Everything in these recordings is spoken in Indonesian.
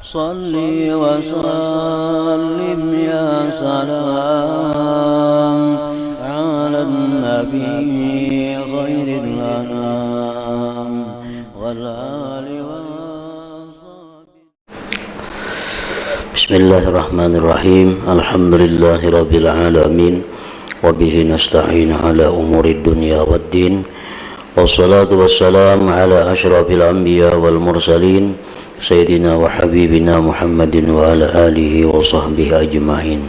Salli wa sallim ya salam ala nabi khairil anam wal ali wa sahbihi. Bismillahirrahmanirrahim. Alhamdulillahi rabbil alamin. Wa bihi nasta'in ala umuri dunya waddin. Wassalatu wassalamu ala asyrafil anbiya wal mursalin Sayyidina wa habibina Muhammadin wa ala alihi wa sahbihi ajma'in.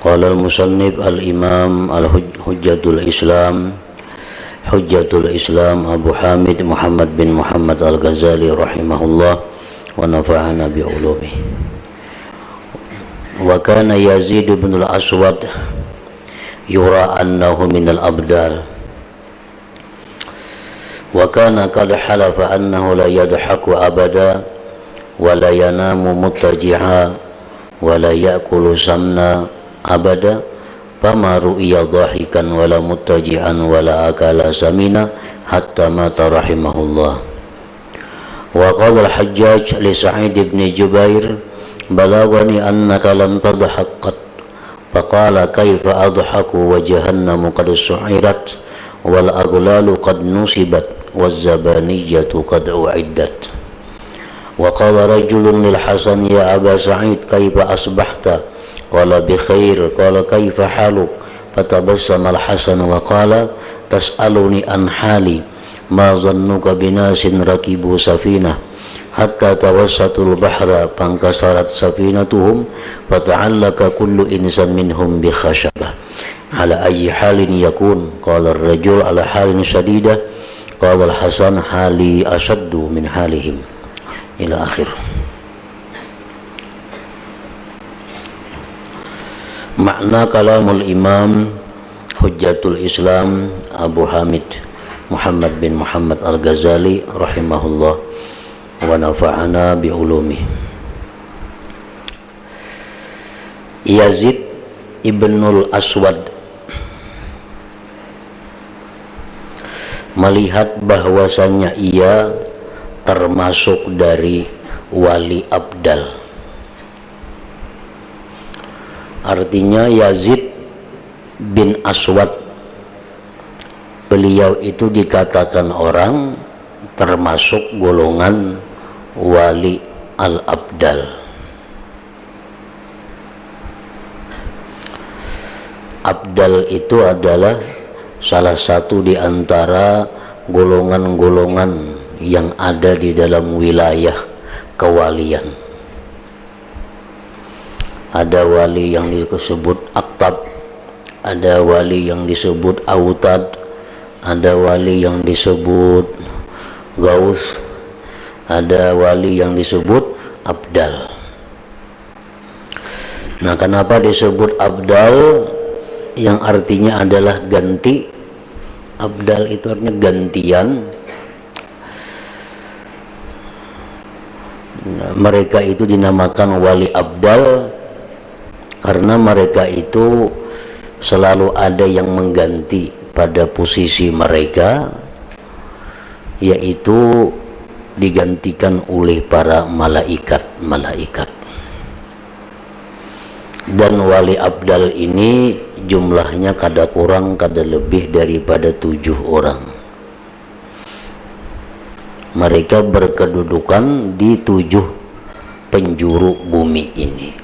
Qala al-musannif al-imam al-hujjatul islam Abu Hamid Muhammad bin Muhammad al-Ghazali rahimahullah wa nafa'ana bi ulumihi. Wa kana Yazid bin al-Aswad yura annahu min al-abdal wa kana qad halafa annahu la yadhaku abada wa la yanamu muttaji'a wa la ya'kulu samna abada fama ru'iya dhahikan wa la muttaji'an wa la akala samina hatta mata rahimahullah. Wa qala al-Hajjaj li Sa'id ibn Jubair balagani annaka lam tadhak qat faqala kaifa adhaku wa jahannamu qad su'irat wal aghlalu qad nusibat والزبانية قد أعدت. وقال رجل للحسن يا أبا سعيد كيف أصبحت؟ قال بخير. قال كيف حالك؟ فتبسم الحسن وقال تسألني عن حالي ما ظنك بناس ركبوا سفينة حتى توسطوا البحر فانكسرت سفينتهم فتعلق كل إنسان منهم بخشبة على أي حال يكون؟ قال الرجل على حال شديدة. Qala al-Hasan hali asaddu min halihim ila akhir. Makna kalamul imam hujjatul islam Abu Hamid Muhammad bin Muhammad al-Ghazali rahimahullah wa nafa'ana bi ulumi. Yazid ibnul Aswad melihat bahwasanya ia termasuk dari wali abdal. Artinya Yazid bin Aswad, beliau itu dikatakan orang termasuk golongan wali al-abdal. Abdal itu adalah salah satu di antara golongan-golongan yang ada di dalam wilayah kewalian. Ada wali yang disebut Aktab, ada wali yang disebut Autad, ada wali yang disebut Gaus, ada wali yang disebut Abdal. Nah, kenapa disebut Abdal? Yang artinya adalah ganti. Abdal itu artinya gantian. Nah, mereka itu dinamakan wali abdal karena mereka itu selalu ada yang mengganti pada posisi mereka, yaitu digantikan oleh para malaikat. Dan wali abdal ini jumlahnya kada kurang kada lebih daripada 7 orang. Mereka berkedudukan di 7 penjuru bumi ini.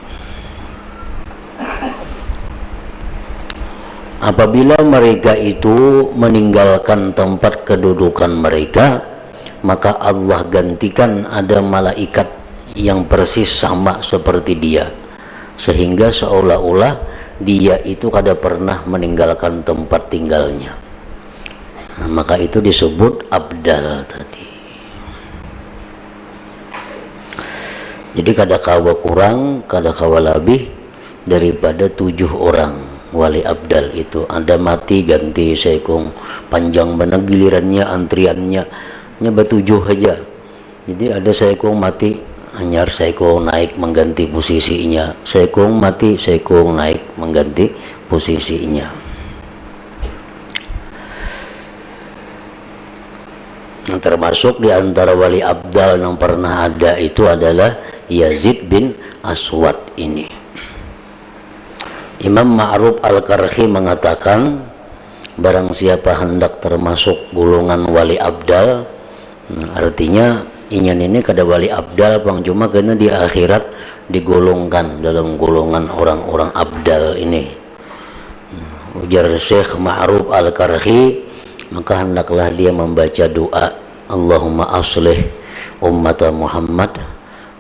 Apabila mereka itu meninggalkan tempat kedudukan mereka, maka Allah gantikan ada malaikat yang persis sama seperti dia, sehingga seolah-olah dia itu kada pernah meninggalkan tempat tinggalnya. Nah, maka itu disebut abdal tadi. Jadi kada kawa kurang, kada kawa lebih daripada 7 orang wali abdal itu. Ada mati ganti sekong, panjang mana gilirannya, antriannya nyeba 7 aja. Jadi ada sekong mati, anyar sekong naik mengganti posisinya, sekong mati, sekong naik mengganti posisinya. Nah, termasuk di antara wali abdal yang pernah ada itu adalah Yazid bin Aswad ini. Imam Ma'ruf Al-Karhi mengatakan, barang siapa hendak termasuk golongan wali abdal, artinya ingin ini kada wali abdal bang, cuma karena di akhirat digolongkan dalam golongan orang-orang abdal ini. Ujar Syekh Ma'ruf Al-Karhi, maka hendaklah dia membaca doa, Allahumma aslih ummata Muhammad,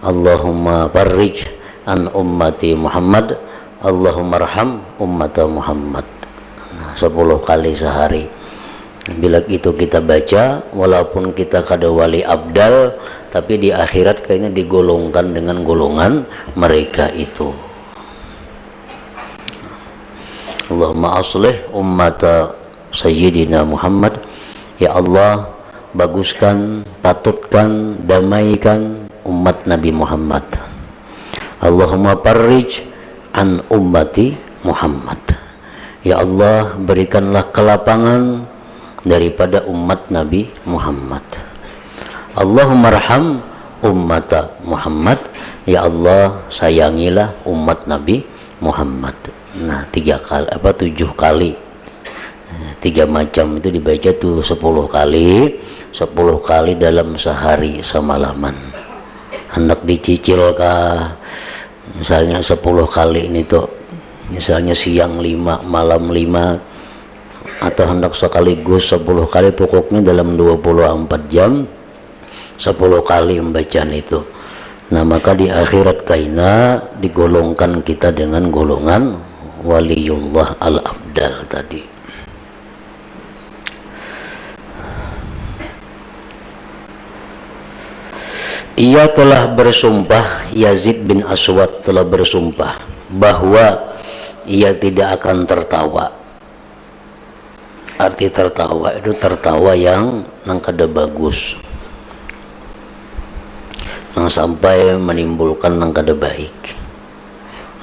Allahumma farrij an ummati Muhammad, Allahumma arham ummata Muhammad. 10 kali sehari. Bila itu kita baca, walaupun kita kada wali abdal, tapi di akhirat kayaknya digolongkan dengan golongan mereka itu. Allahumma aslih ummata Sayyidina Muhammad, ya Allah baguskan, patutkan, damaikan umat Nabi Muhammad. Allahumma farrij an ummati Muhammad, ya Allah berikanlah kelapangan daripada umat Nabi Muhammad. Allahumma arham ummata Muhammad, ya Allah sayangilah umat Nabi Muhammad. Nah 7 kali 3 macam itu dibaca tuh 10 kali dalam sehari semalaman. Hendak dicicil kah, misalnya 10 kali ini tuh, misalnya siang 5 malam 5, atau hendak sekaligus 10 kali, pokoknya dalam 24 jam 10 kali membacaan itu. Nah maka di akhirat kaina digolongkan kita dengan golongan waliullah al-abdal tadi. Ia telah bersumpah, Yazid bin Aswad telah bersumpah bahwa ia tidak akan tertawa. Arti tertawa itu tertawa yang kada bagus, yang sampai menimbulkan yang kada baik.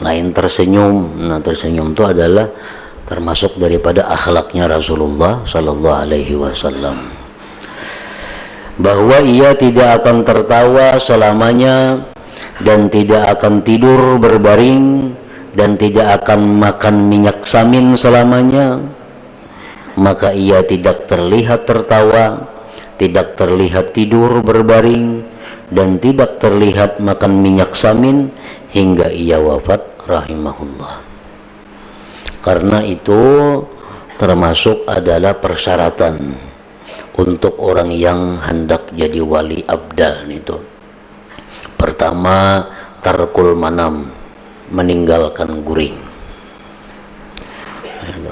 Lain tersenyum. Nah tersenyum itu adalah termasuk daripada akhlaknya Rasulullah Sallallahu Alaihi Wasallam, bahwa ia tidak akan tertawa selamanya, dan tidak akan tidur berbaring, dan tidak akan makan minyak samin selamanya. Maka ia tidak terlihat tertawa, tidak terlihat tidur berbaring, dan tidak terlihat makan minyak samin hingga ia wafat rahimahullah. Karena itu termasuk adalah persyaratan untuk orang yang hendak jadi wali abdal itu. Pertama, tarkul manam, meninggalkan guring.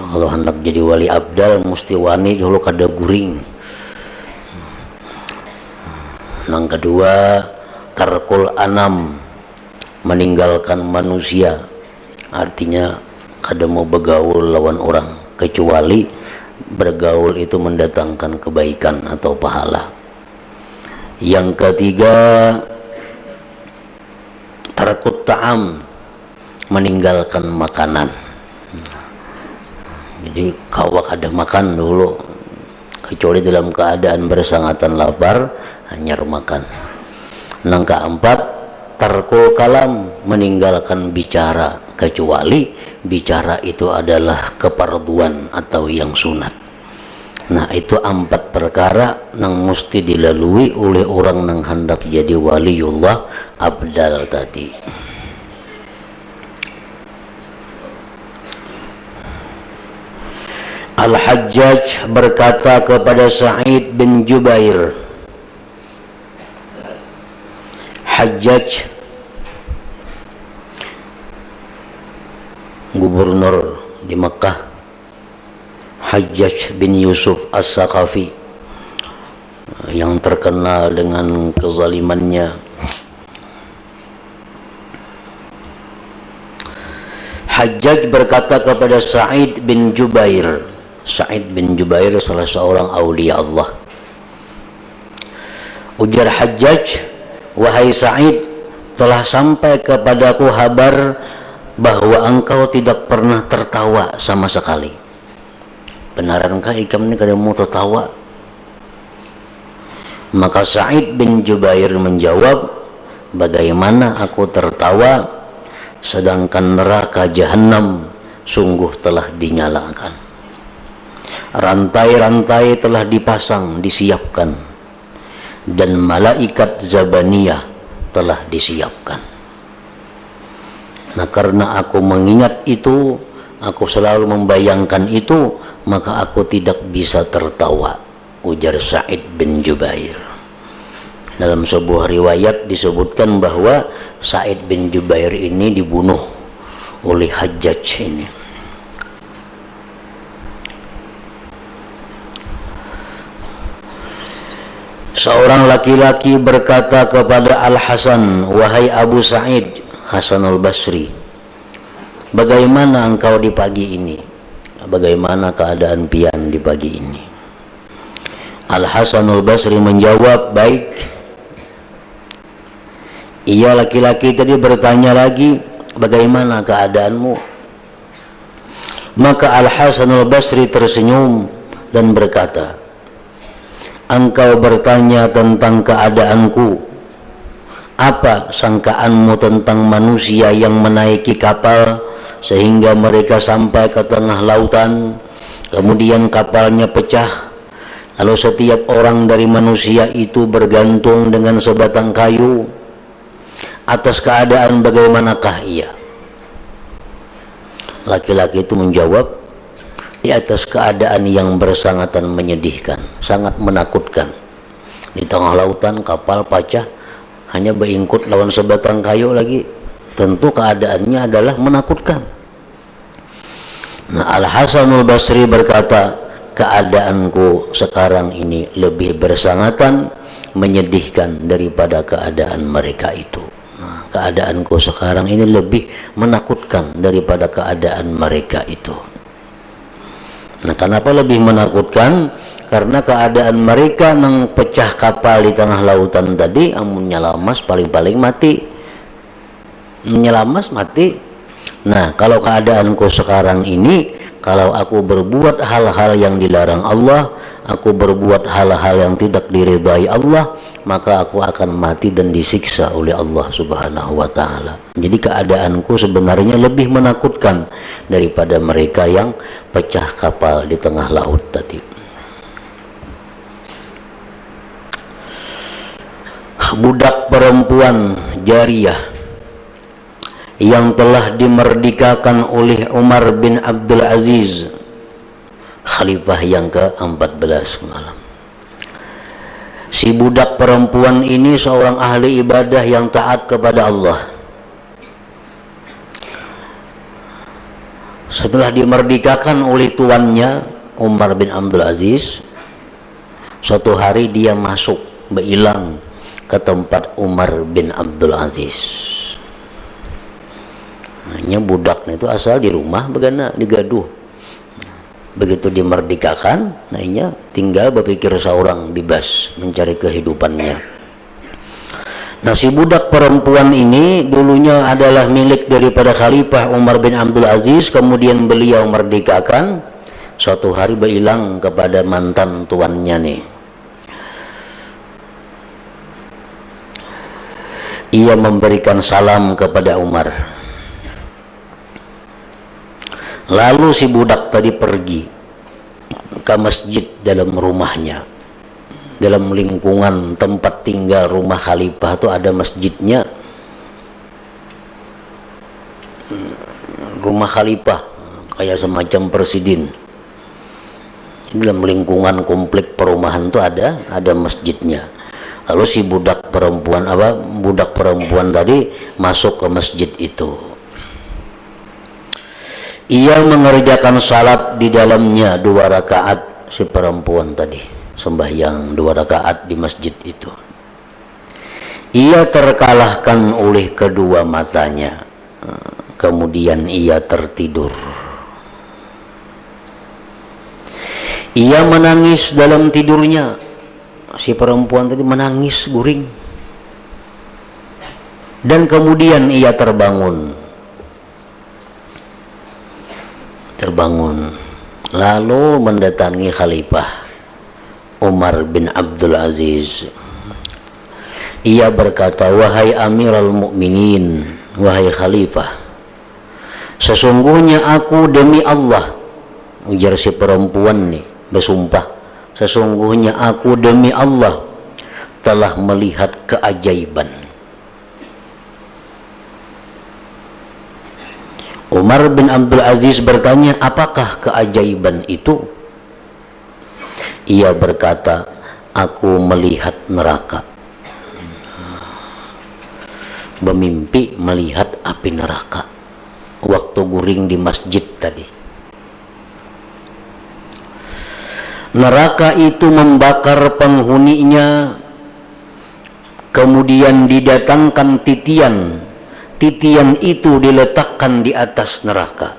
Kalau hendak jadi wali abdal mesti wani dulu kada guring. Yang kedua, tarkul anam, meninggalkan manusia, artinya kada mau bergaul lawan orang, kecuali bergaul itu mendatangkan kebaikan atau pahala. Yang ketiga, tarkut ta'am, meninggalkan makanan. Jadi kawak ada makan dulu, kecuali dalam keadaan bersangatan lapar hanya makan. Yang keempat, tarkul kalam, meninggalkan bicara, kecuali bicara itu adalah keparduan atau yang sunat. Nah itu 4 perkara yang mesti dilalui oleh orang yang hendak jadi waliullah abdal tadi. Al-Hajjaj berkata kepada Sa'id bin Jubair, Hajjaj gubernur di Mekah, Hajjaj bin Yusuf As-Saqafi, yang terkenal dengan kezalimannya. Hajjaj berkata kepada Sa'id bin Jubair, Sa'id bin Jubair salah seorang aulia Allah. Ujar Hajjaj, wahai Sa'id, telah sampai kepadaku kabar bahwa engkau tidak pernah tertawa sama sekali. Benarankah ikam ini kada mau tertawa? Maka Sa'id bin Jubair menjawab, bagaimana aku tertawa sedangkan neraka jahanam sungguh telah dinyalakan, rantai-rantai telah dipasang, disiapkan, dan malaikat Zabaniyah telah disiapkan. Nah, karena aku mengingat itu, aku selalu membayangkan itu, maka aku tidak bisa tertawa, ujar Sa'id bin Jubair. Dalam sebuah riwayat disebutkan bahwa Sa'id bin Jubair ini dibunuh oleh Hajjaj ini. Seorang laki-laki berkata kepada Al-Hasan, wahai Abu Sa'id, Hasanul Basri, bagaimana engkau di pagi ini? Bagaimana keadaan pian di pagi ini? Al-Hasanul Basri menjawab, baik. Ia laki-laki tadi bertanya lagi, bagaimana keadaanmu? Maka Al-Hasanul Basri tersenyum dan berkata, engkau bertanya tentang keadaanku. Apa sangkaanmu tentang manusia yang menaiki kapal sehingga mereka sampai ke tengah lautan, kemudian kapalnya pecah, lalu setiap orang dari manusia itu bergantung dengan sebatang kayu? Atas keadaan bagaimanakah ia? Laki-laki itu menjawab, di atas keadaan yang bersangatan menyedihkan, sangat menakutkan. Di tengah lautan kapal pecah, hanya beingkut lawan sebatang kayu lagi, tentu keadaannya adalah menakutkan. Nah, Al-Hasanul Basri berkata, keadaanku sekarang ini lebih bersangatan menyedihkan daripada keadaan mereka itu. Nah, keadaanku sekarang ini lebih menakutkan daripada keadaan mereka itu. Nah, kenapa lebih menakutkan? Karena keadaan mereka nang pecah kapal di tengah lautan tadi, amun nyelamas paling-paling mati, nyelamas mati. Nah, kalau keadaanku sekarang ini, kalau aku berbuat hal-hal yang dilarang Allah, aku berbuat hal-hal yang tidak diridhai Allah, maka aku akan mati dan disiksa oleh Allah Subhanahu wa ta'ala. Jadi keadaanku sebenarnya lebih menakutkan daripada mereka yang pecah kapal di tengah laut tadi. Budak perempuan jariyah yang telah dimerdekakan oleh Umar bin Abdul Aziz, khalifah yang ke-14 malam. Si budak perempuan ini seorang ahli ibadah yang taat kepada Allah. Setelah dimerdekakan oleh tuannya Umar bin Abdul Aziz, suatu hari dia masuk berilang ke tempat Umar bin Abdul Aziz. Hanya budaknya itu asal di rumah begana digaduh. Begitu dimerdekakan, nanya tinggal berpikir seorang bebas mencari kehidupannya. Nah, si budak perempuan ini dulunya adalah milik daripada Khalifah Umar bin Abdul Aziz, kemudian beliau merdekakan. Suatu hari berhilang kepada mantan tuannya nih. Ia memberikan salam kepada Umar. Lalu si budak tadi pergi ke masjid dalam rumahnya. Dalam lingkungan tempat tinggal rumah khalifah itu ada masjidnya. Rumah khalifah kayak semacam presiden. Dalam lingkungan komplek perumahan itu ada masjidnya. Lalu si budak perempuan tadi masuk ke masjid itu. Ia mengerjakan salat di dalamnya 2 rakaat. Si perempuan tadi sembahyang 2 rakaat di masjid itu. Ia terkalahkan oleh kedua matanya. Kemudian ia tertidur. Ia menangis dalam tidurnya. Si perempuan tadi menangis guring. Dan kemudian ia terbangun. Lalu mendatangi Khalifah Umar bin Abdul Aziz. Ia berkata, wahai Amirul Mukminin, wahai Khalifah, sesungguhnya aku demi Allah, ujar si perempuan nih bersumpah, sesungguhnya aku demi Allah telah melihat keajaiban. Umar bin Abdul Aziz bertanya, apakah keajaiban itu? Ia berkata, aku melihat neraka, bermimpi melihat api neraka waktu guring di masjid tadi. Neraka itu membakar penghuninya, kemudian didatangkan titian. Titian itu diletakkan di atas neraka.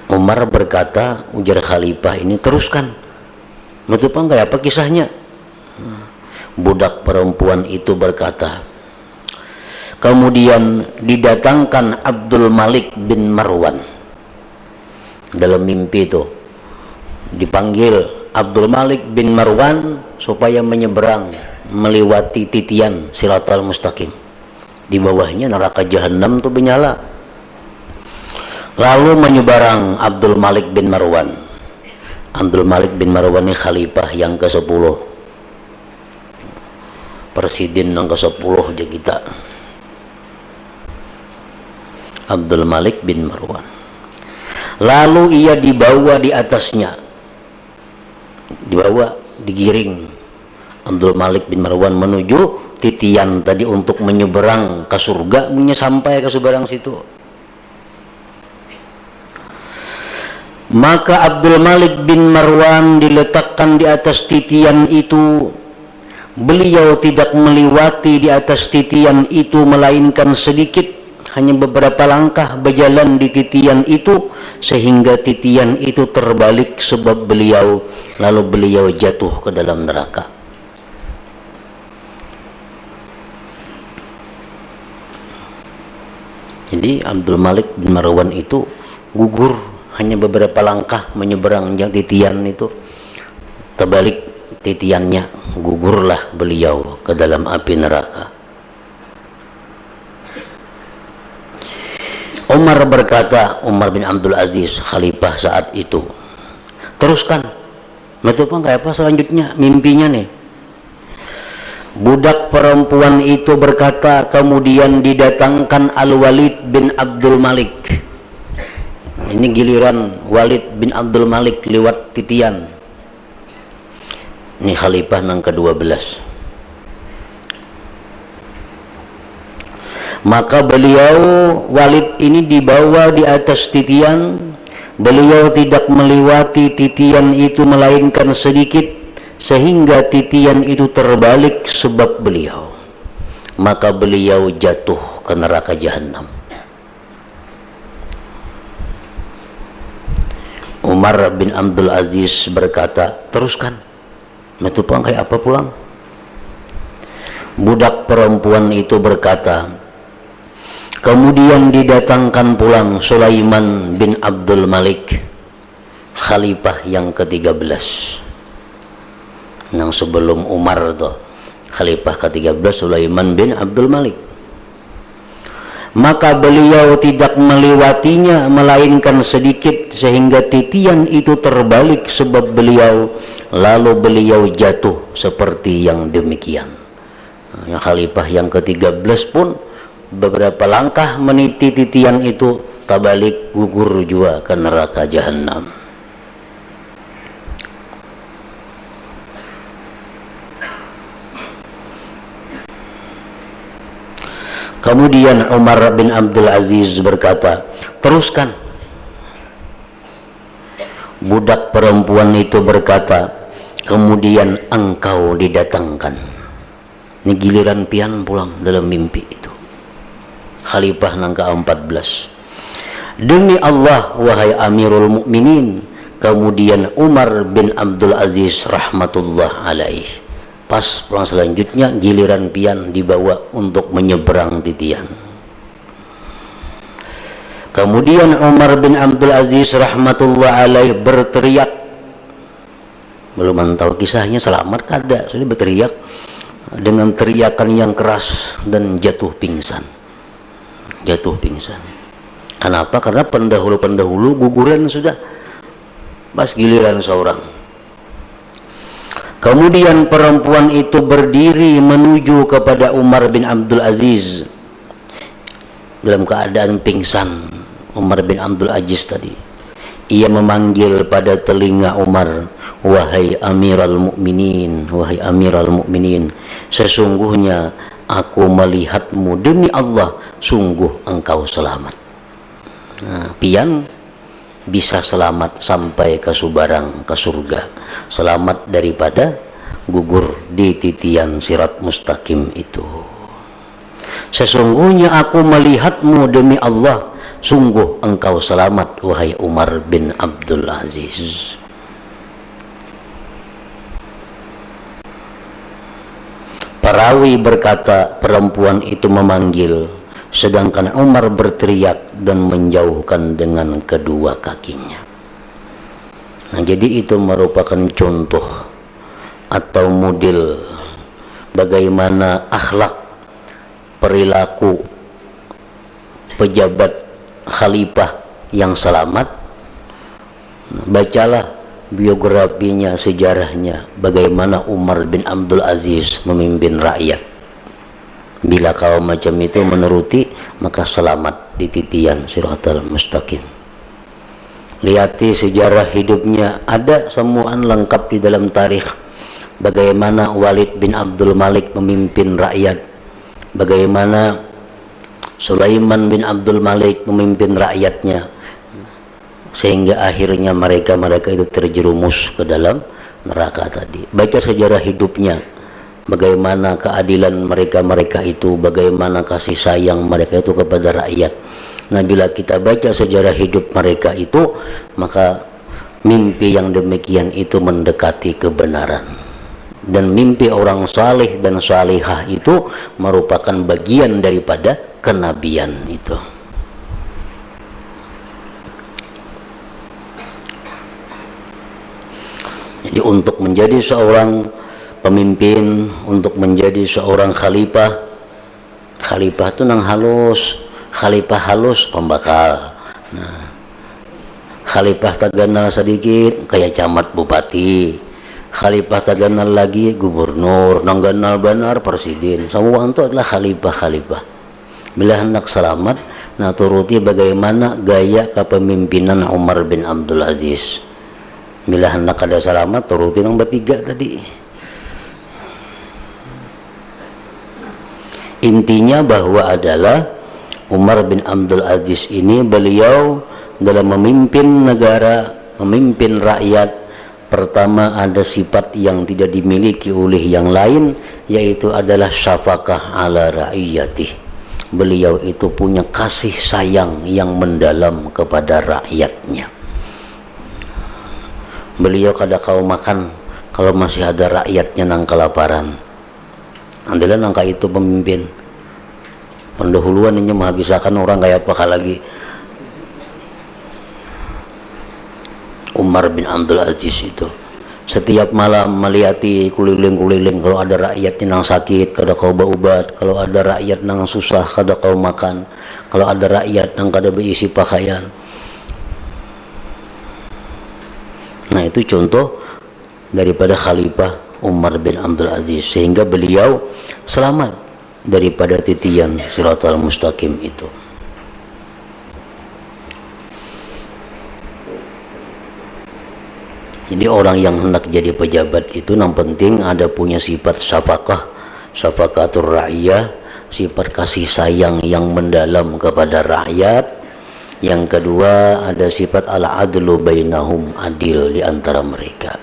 Umar berkata, ujar Khalifah ini, teruskan. Betul enggak apa kisahnya? Budak perempuan itu berkata, kemudian didatangkan Abdul Malik bin Marwan. Dalam mimpi itu dipanggil Abdul Malik bin Marwan supaya menyeberang melewati titian Siratal Mustaqim. Di bawahnya neraka Jahannam itu menyala. Lalu menyeberang Abdul Malik bin Marwan. Abdul Malik bin Marwan ini khalifah yang ke-10, presiden yang ke-10 aja kita. Abdul Malik bin Marwan. Lalu ia dibawa di atasnya, dibawa, digiring Abdul Malik bin Marwan menuju titian tadi untuk menyeberang ke surga, sampai ke seberang situ. Maka Abdul Malik bin Marwan diletakkan di atas titian itu. Beliau tidak melewati di atas titian itu melainkan sedikit, hanya beberapa langkah berjalan di titian itu, sehingga titian itu terbalik sebab beliau, lalu beliau jatuh ke dalam neraka. Jadi Abdul Malik bin Marwan itu gugur hanya beberapa langkah menyeberang yang titian itu, terbalik titiannya, gugurlah beliau ke dalam api neraka. Umar berkata, Umar bin Abdul Aziz khalifah saat itu, teruskan. Betul apa apa selanjutnya mimpinya nih? Budak perempuan itu berkata, kemudian didatangkan Al-Walid bin Abdul Malik. Ini giliran Walid bin Abdul Malik lewat titian. Ini khalifah yang ke-12. Maka beliau, Walid ini dibawa di atas titian. Beliau tidak melewati titian itu melainkan sedikit, sehingga titian itu terbalik sebab beliau. Maka beliau jatuh ke neraka Jahannam. Umar bin Abdul Aziz berkata, teruskan. Itu kayak apa pulang? Budak perempuan itu berkata, kemudian didatangkan pulang Sulaiman bin Abdul Malik, khalifah yang ke-13. Yang sebelum Umar tuh, khalifah ke-13 Sulaiman bin Abdul Malik. Maka beliau tidak melewatinya melainkan sedikit, sehingga titian itu terbalik sebab beliau, lalu beliau jatuh seperti yang demikian. Yang khalifah yang ke-13 pun beberapa langkah meniti titian itu, terbalik gugur juga ke neraka Jahannam. Kemudian Umar bin Abdul Aziz berkata, teruskan. Budak perempuan itu berkata, kemudian engkau didatangkan. Ini giliran pian pulang dalam mimpi itu. Khalifah yang ke-14. Demi Allah, wahai Amirul Mukminin. Kemudian Umar bin Abdul Aziz rahmatullah alaih, pas pulang selanjutnya giliran pian dibawa untuk menyeberang titian. Kemudian Umar bin Abdul Aziz rahmatullah alaih berteriak, belum tahu kisahnya selamat kada, sudah berteriak, dengan teriakan yang keras dan jatuh pingsan. Kenapa? Karena pendahulu guguran sudah, pas giliran seorang. Kemudian perempuan itu berdiri menuju kepada Umar bin Abdul Aziz dalam keadaan pingsan. Umar bin Abdul Aziz tadi, ia memanggil pada telinga Umar, wahai Amirul Mukminin, sesungguhnya aku melihatmu, demi Allah sungguh engkau selamat. Pian bisa selamat sampai ke Subarang, ke surga, selamat daripada gugur di titian sirat mustaqim itu. Sesungguhnya aku melihatmu, demi Allah sungguh engkau selamat, wahai Umar bin Abdul Aziz. Perawi berkata, perempuan itu memanggil, sedangkan Umar berteriak dan menjauhkan dengan kedua kakinya. Nah, jadi itu merupakan contoh atau model bagaimana akhlak, perilaku pejabat khalifah yang selamat. Bacalah biografinya, sejarahnya, bagaimana Umar bin Abdul Aziz memimpin rakyat. Bila kau macam itu menuruti, maka selamat di titian siratal mustaqim. Lihati sejarah hidupnya, ada semuaan lengkap di dalam tarikh. Bagaimana Walid bin Abdul Malik memimpin rakyat, bagaimana Sulaiman bin Abdul Malik memimpin rakyatnya, sehingga akhirnya mereka itu terjerumus ke dalam neraka tadi. Baca sejarah hidupnya, bagaimana keadilan mereka itu, bagaimana kasih sayang mereka itu kepada rakyat. Nah, bila kita baca sejarah hidup mereka itu, maka mimpi yang demikian itu mendekati kebenaran. Dan mimpi orang saleh dan salihah itu merupakan bagian daripada kenabian itu. Jadi untuk menjadi seorang pemimpin, untuk menjadi seorang khalifah itu nang halus, khalifah halus pembakal. Nah, khalifah taganal sedikit kayak camat bupati, khalifah taganal lagi gubernur, nang ganal benar presiden. Semua itu adalah khalifah. Bila hendak selamat, nah turuti bagaimana gaya kepemimpinan Umar bin Abdul Aziz. Bila hendak ada selamat, turuti yang bertiga tadi. Intinya bahwa adalah Umar bin Abdul Aziz ini, beliau dalam memimpin negara, memimpin rakyat, pertama ada sifat yang tidak dimiliki oleh yang lain, yaitu adalah syafaqah ala ra'iyatih. Beliau itu punya kasih sayang yang mendalam kepada rakyatnya. Beliau kada kau makan kalau masih ada rakyatnya nang kelaparan. Andalan nangka itu pemimpin. Pendahuluan ini menghabiskan orang kayak apa lagi. Umar bin Abdul Aziz itu setiap malam melihati kuliling-kuliling, kalau ada rakyat yang sakit kada kau berobat, kalau ada rakyat yang susah kada kau makan, kalau ada rakyat yang kada berisi pakaian. Nah, itu contoh daripada khalifah Umar bin Abdul Aziz, sehingga beliau selamat daripada titian siratal mustaqim itu. Jadi orang yang hendak jadi pejabat itu yang penting ada punya sifat syafaqatur ra'iyah, sifat kasih sayang yang mendalam kepada rakyat. Yang kedua ada sifat al-adlu bainahum, adil di antara mereka.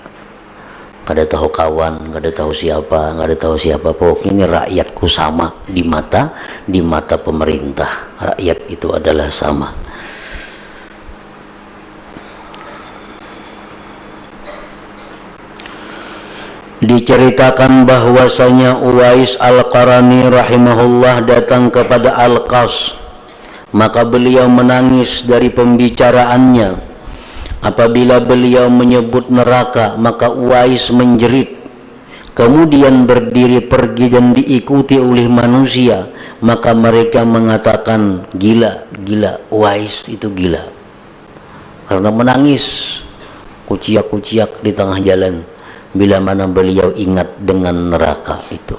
Kada tahu kawan, kada tahu siapa, kada tahu siapa, pokoknya ini rakyatku sama di mata pemerintah. Rakyat itu adalah sama. Diceritakan bahwasanya Uwais Al-Qarani rahimahullah datang kepada Al-Qas, maka beliau menangis dari pembicaraannya. Apabila beliau menyebut neraka, maka Uwais menjerit, kemudian berdiri pergi dan diikuti oleh manusia, maka mereka mengatakan gila, gila, Uwais itu gila, karena menangis kuciak-kuciak di tengah jalan bila mana beliau ingat dengan neraka itu.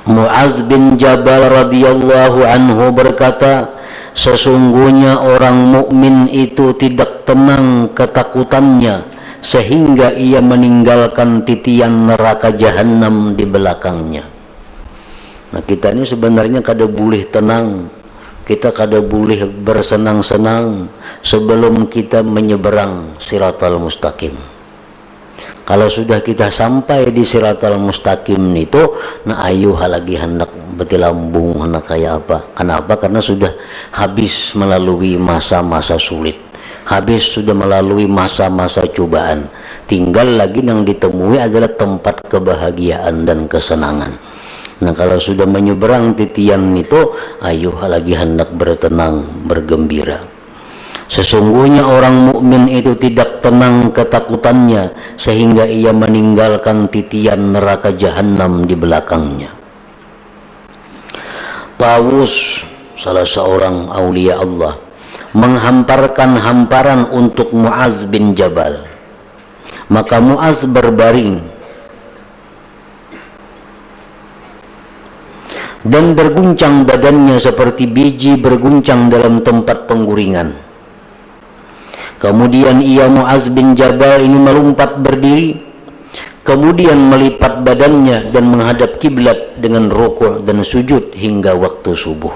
Mu'az bin Jabal radhiyallahu anhu berkata, sesungguhnya orang mukmin itu tidak tenang ketakutannya sehingga ia meninggalkan titian neraka jahanam di belakangnya. Nah, kita ini sebenarnya kada boleh tenang, kita kada boleh bersenang-senang sebelum kita menyeberang Siratal Mustaqim. Kalau sudah kita sampai di Siratal Mustaqim itu, nah ayo lagi hendak betilambung, hendak kayak apa? Kenapa? Karena sudah habis melalui masa-masa sulit, habis sudah melalui masa-masa cobaan. Tinggal lagi yang ditemui adalah tempat kebahagiaan dan kesenangan. Nah, kalau sudah menyeberang titian itu, ayo lagi hendak bertenang, bergembira. Sesungguhnya orang mukmin itu tidak tenang ketakutannya sehingga ia meninggalkan titian neraka jahanam di belakangnya. Tawus, salah seorang aulia Allah, menghamparkan hamparan untuk Mu'az bin Jabal. Maka Mu'az berbaring dan berguncang badannya seperti biji berguncang dalam tempat pengguringan. Kemudian ia, Mu'az bin Jabal ini, melompat berdiri, kemudian melipat badannya dan menghadap kiblat dengan rukuk dan sujud hingga waktu subuh.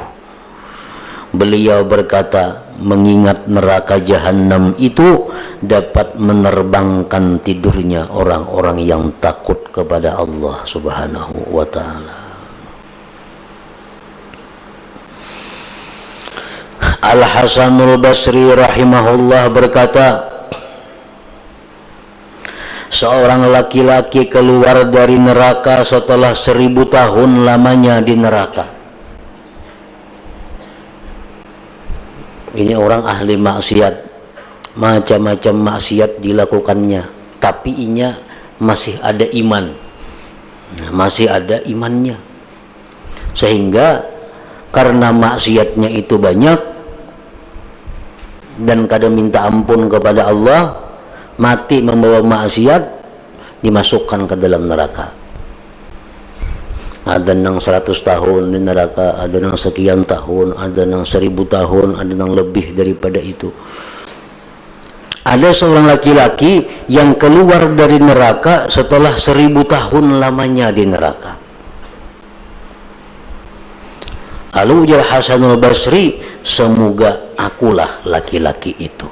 Beliau berkata, mengingat neraka jahanam itu dapat menerbangkan tidurnya orang-orang yang takut kepada Allah Subhanahu wa ta'ala. Al-Hasanul Basri rahimahullah berkata, seorang laki-laki keluar dari neraka setelah 1000 tahun lamanya di neraka. Ini orang ahli maksiat, macam-macam maksiat dilakukannya, tapi inya masih ada iman, masih ada imannya, sehingga karena maksiatnya itu banyak dan kadang minta ampun kepada Allah, mati membawa maksiat, dimasukkan ke dalam neraka. Ada yang 100 tahun di neraka, ada yang sekian tahun, ada yang 1000 tahun, ada yang lebih daripada itu. Ada seorang laki-laki yang keluar dari neraka setelah 1000 tahun lamanya di neraka. Lalu ujar Hasanul Basri, semoga akulah laki-laki itu,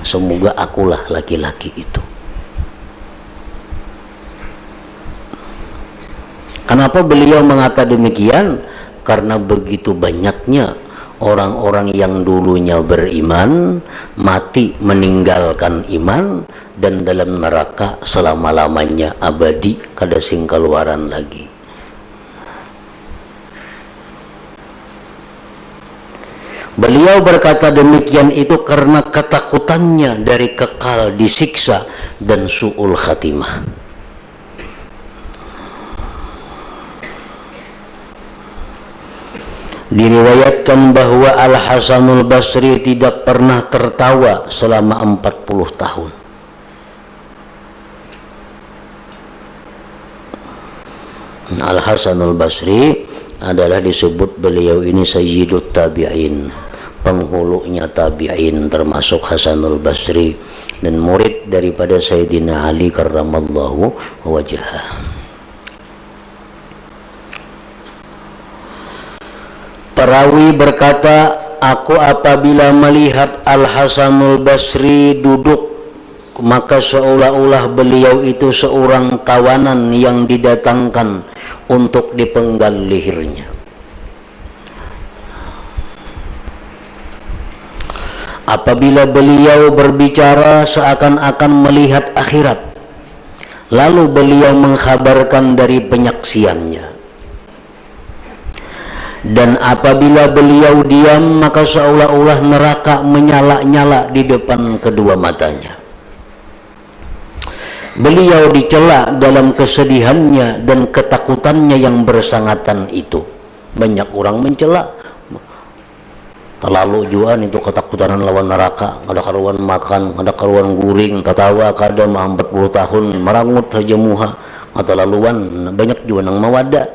semoga akulah laki-laki itu. Kenapa beliau mengatakan demikian? Karena begitu banyaknya orang-orang yang dulunya beriman mati meninggalkan iman dan dalam neraka selama-lamanya abadi, kada sing keluaran lagi. Beliau berkata demikian itu karena ketakutannya dari kekal disiksa dan su'ul khatimah. Diriwayatkan bahwa Al-Hasanul Basri tidak pernah tertawa selama 40 tahun. Al-Hasanul Basri adalah disebut beliau ini Sayyidut Tabi'in, penghulunya tabi'in, termasuk Hasanul Basri, dan murid daripada Sayyidina Ali karramallahu wajhah. Perawi berkata, aku apabila melihat Al-Hasanul Basri duduk, maka seolah-olah beliau itu seorang tawanan yang didatangkan untuk dipenggal lehernya. Apabila beliau berbicara seakan-akan melihat akhirat, lalu beliau mengkhabarkan dari penyaksiannya. Dan apabila beliau diam, maka seolah-olah neraka menyala-nyala di depan kedua matanya. Beliau dicela dalam kesedihannya dan ketakutannya yang bersangatan itu. Banyak orang mencela, terlalu juan itu ketakutan lawan neraka, ada karuan makan, ada karuan guring, tatawa kada 40 tahun merangut saja muha, atau laluan banyak juan yang mawada.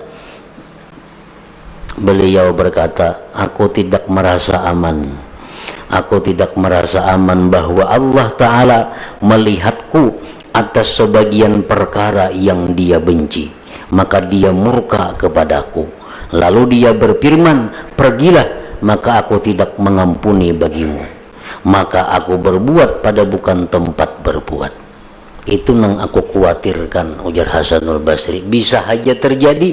Beliau berkata, aku tidak merasa aman. Aku tidak merasa aman bahwa Allah Ta'ala melihatku atas sebagian perkara yang dia benci, maka dia murka kepadaku. Lalu dia berfirman, pergilah, maka aku tidak mengampuni bagimu. Maka aku berbuat pada bukan tempat berbuat. Itu yang aku khawatirkan, ujar Hasanul Basri. Bisa saja terjadi,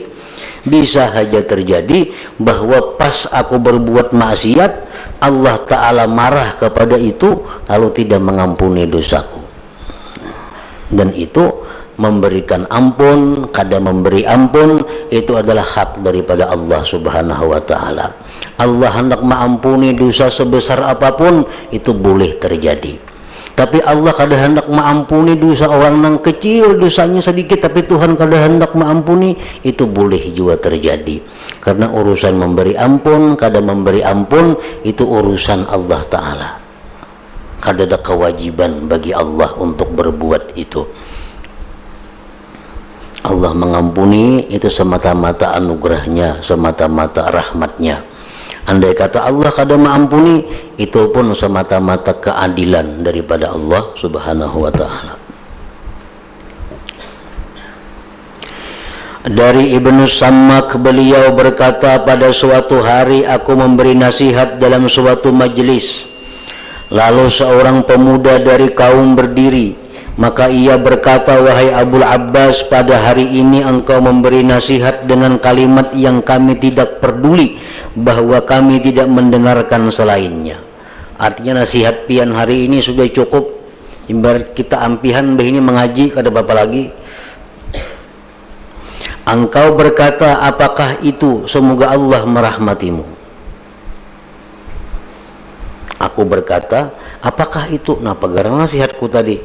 bisa saja terjadi bahwa pas aku berbuat maksiat, Allah Ta'ala marah kepada itu lalu tidak mengampuni dosaku. Dan itu memberikan ampun, kada memberi ampun, itu adalah hak daripada Allah Subhanahu wa Ta'ala. Allah hendak mengampuni dosa sebesar apapun, itu boleh terjadi. Tapi Allah kada hendak mengampuni dosa orang yang kecil, dosanya sedikit, tapi Tuhan kada hendak mengampuni, itu boleh juga terjadi. Karena urusan memberi ampun, kada memberi ampun, itu urusan Allah Ta'ala. Kada ada kewajiban bagi Allah untuk berbuat itu. Allah mengampuni itu semata-mata anugerahnya, semata-mata rahmatnya. Andai kata Allah kada mengampuni, itu pun semata-mata keadilan daripada Allah Subhanahu wa Ta'ala. Dari Ibnu Sammak, beliau berkata, pada suatu hari aku memberi nasihat dalam suatu majelis. Lalu seorang pemuda dari kaum berdiri, maka ia berkata, wahai Abul Abbas, pada hari ini engkau memberi nasihat dengan kalimat yang kami tidak peduli, bahwa kami tidak mendengarkan selainnya. Artinya nasihat pian hari ini sudah cukup. Ibarat kita ampihan begini mengaji, kada apa lagi. Engkau berkata, apakah itu? Semoga Allah merahmatimu. Aku berkata, apakah itu? Nah, pegarang nasihatku tadi,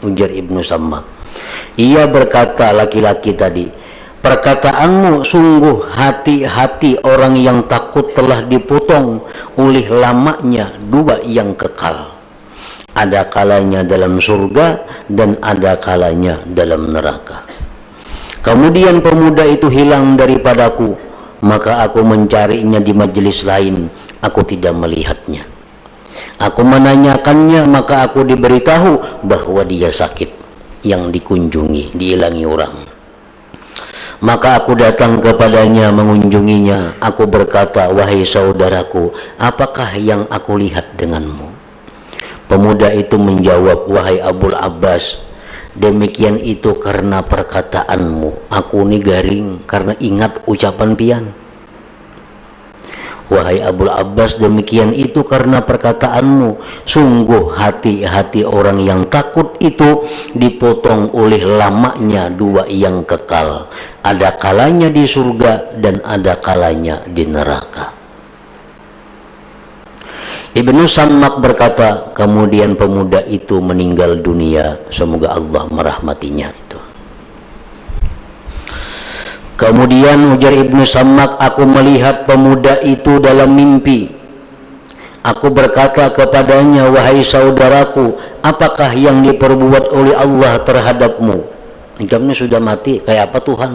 ujar Ibnu Sammak. Ia berkata, laki-laki tadi, perkataanmu sungguh hati-hati orang yang takut telah dipotong oleh lamanya dua yang kekal. Ada kalanya dalam surga dan ada kalanya dalam neraka. Kemudian pemuda itu hilang daripadaku, maka aku mencarinya di majelis lain, aku tidak melihatnya. Aku menanyakannya, maka aku diberitahu bahwa dia sakit, yang dikunjungi, diilangi orang. Maka aku datang kepadanya mengunjunginya. Aku berkata, wahai saudaraku, apakah yang aku lihat denganmu? Pemuda itu menjawab, wahai Abul Abbas, demikian itu karena perkataanmu. Aku ni garing karena ingat ucapan pian. Wahai Abul Abbas, demikian itu karena perkataanmu. Sungguh hati-hati orang yang takut itu dipotong oleh lamanya dua yang kekal. Ada kalanya di surga dan ada kalanya di neraka. Ibnu Sammak berkata, kemudian pemuda itu meninggal dunia, semoga Allah merahmatinya itu. Kemudian ujar Ibnu Sammak, aku melihat pemuda itu dalam mimpi. Aku berkata kepadanya, wahai saudaraku, apakah yang diperbuat oleh Allah terhadapmu? Engkau sudah mati, kayak apa Tuhan?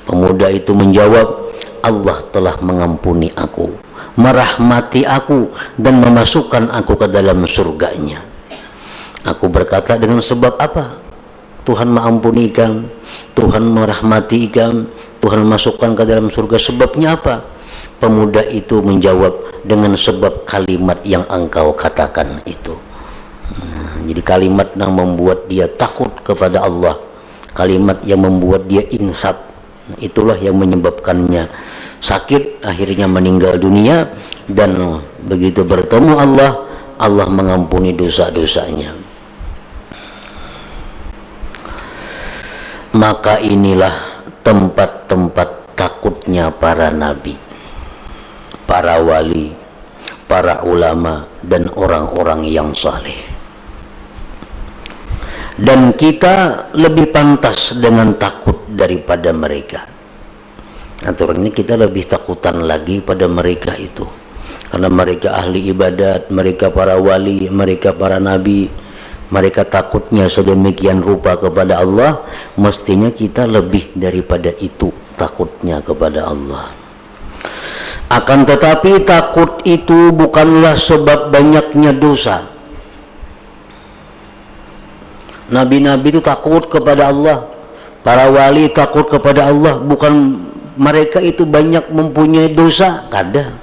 Pemuda itu menjawab, Allah telah mengampuni aku, merahmati aku, dan memasukkan aku ke dalam surganya. Aku berkata, dengan sebab apa Tuhan mengampuni ikam, Tuhan merahmati ikam, Tuhan masukkan ke dalam surga? Sebabnya apa? Pemuda itu menjawab, dengan sebab kalimat yang engkau katakan itu. Jadi kalimat yang membuat dia takut kepada Allah, kalimat yang membuat dia insaf, itulah yang menyebabkannya sakit, akhirnya meninggal dunia. Dan begitu bertemu Allah, Allah mengampuni dosa-dosanya. Maka inilah tempat-tempat takutnya para nabi, para wali, para ulama, dan orang-orang yang saleh. dan kita lebih pantas dengan takut daripada mereka. Aturan ini kita lebih takutan lagi pada mereka itu, karena mereka ahli ibadat, mereka para wali, mereka para nabi, mereka takutnya sedemikian rupa kepada Allah. Mestinya kita lebih daripada itu takutnya kepada Allah. Akan tetapi takut itu bukanlah sebab banyaknya dosa. Nabi-nabi itu takut kepada Allah, para wali takut kepada Allah, bukan mereka itu banyak mempunyai dosa, kada.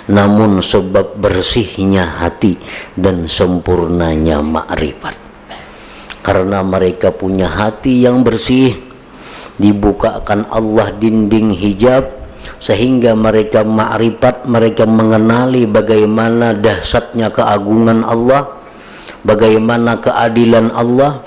Namun sebab bersihnya hati dan sempurnanya makrifat. Karena mereka punya hati yang bersih, dibukakan Allah dinding hijab, sehingga mereka makrifat, mereka mengenali bagaimana dahsyatnya keagungan Allah, bagaimana keadilan Allah,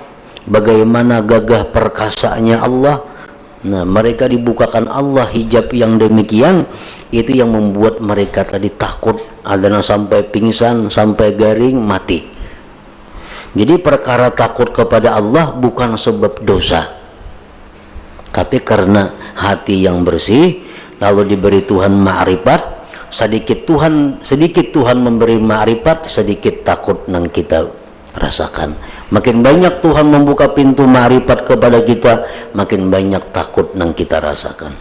bagaimana gagah perkasanya Allah. Nah, mereka dibukakan Allah hijab yang demikian, itu yang membuat mereka tadi takut, ada sampai pingsan, sampai garing, mati. Jadi perkara takut kepada Allah bukan sebab dosa, tapi karena hati yang bersih, lalu diberi Tuhan ma'rifat, sedikit Tuhan memberi ma'rifat, sedikit takut yang kita rasakan. Makin banyak Tuhan membuka pintu ma'rifat kepada kita, makin banyak takut yang kita rasakan.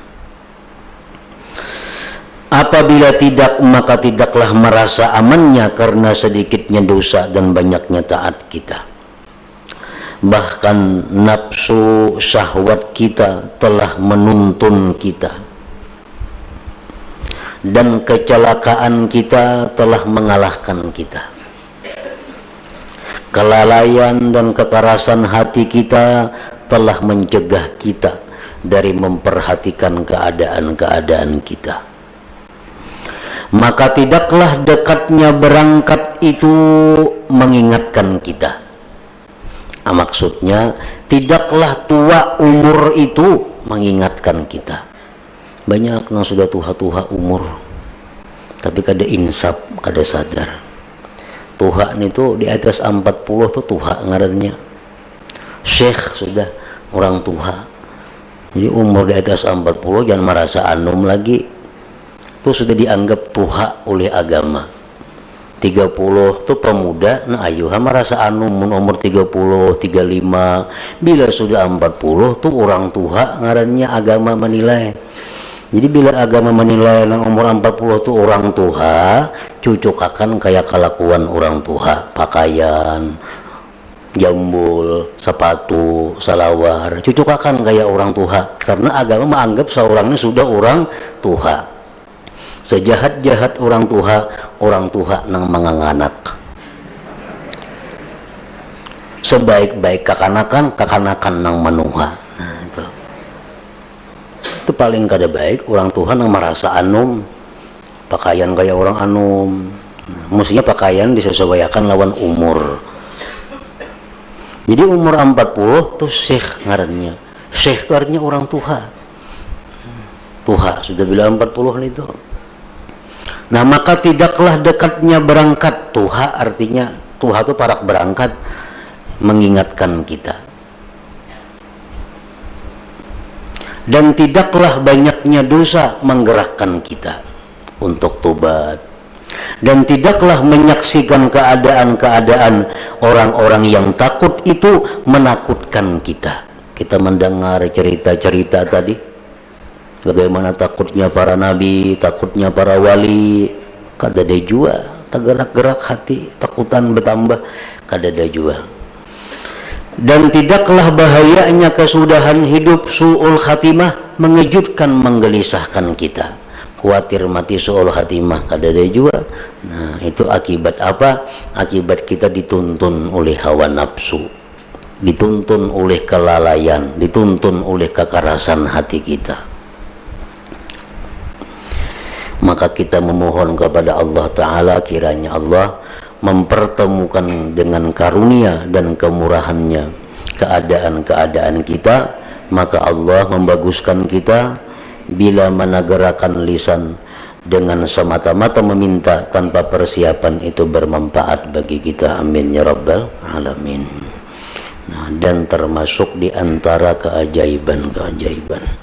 Apabila tidak, maka tidaklah merasa amannya karena sedikitnya dosa dan banyaknya taat kita. Bahkan nafsu syahwat kita telah menuntun kita, dan kecelakaan kita telah mengalahkan kita. Kelalaian dan kekerasan hati kita telah mencegah kita dari memperhatikan keadaan-keadaan kita. Maka tidaklah dekatnya berangkat itu mengingatkan kita. Maksudnya tidaklah tua umur itu mengingatkan kita. Banyak yang sudah tua-tua umur, tapi kada insaf, kada sadar. Tua itu di atas 40 tuh tua ngarannya. Syekh sudah orang tua. Jadi umur di atas 40 jangan merasa anum lagi. Itu sudah dianggap tua oleh agama. 30 tuh pemuda, nah ayuha merasa anum umur 30, 35. Bila sudah 40 tuh orang tua ngarannya agama menilai. Jadi bila agama menilai yang umur 40 tuh orang tua, cucukakan kayak kelakuan orang tua, pakaian, jambul, sepatu, salawar, cucukakan kayak orang tua, karena agama menganggap seorangnya sudah orang tua. Sejahat-jahat orang tua nang manganganak. Sebaik-baik kakanakan nang manuha. Nah, itu paling kada baik orang tua nang merasa anum, pakaian kayak orang anum. Nah, mestinya pakaian disesuaikan lawan umur. Jadi umur 40 tuh syekh ngarannya. Syekh itu artinya orang tua. Tuha sudah bilang 40 itu. Nah, maka tidaklah dekatnya berangkat. Tuha artinya, Tuha itu parak berangkat, mengingatkan kita. Dan tidaklah banyaknya dosa menggerakkan kita untuk tobat. Dan tidaklah menyaksikan keadaan-keadaan orang-orang yang takut itu menakutkan kita. Kita mendengar cerita-cerita tadi, bagaimana takutnya para nabi, takutnya para wali, kada ada jua, tergerak-gerak hati, takutan bertambah, kada ada jua. Dan tidaklah bahayanya kesudahan hidup su'ul khatimah mengejutkan, menggelisahkan kita. Khawatir mati su'ul khatimah, kada ada jua. Nah, itu akibat apa? Akibat kita dituntun oleh hawa nafsu, dituntun oleh kelalaian, dituntun oleh kekerasan hati kita. Maka kita memohon kepada Allah Ta'ala, kiranya Allah mempertemukan dengan karunia dan kemurahannya keadaan-keadaan kita. Maka Allah membaguskan kita bila menegarakan lisan dengan semata-mata meminta tanpa persiapan, itu bermanfaat bagi kita. Amin ya rabbal alamin. Nah, dan termasuk di antara keajaiban-keajaiban.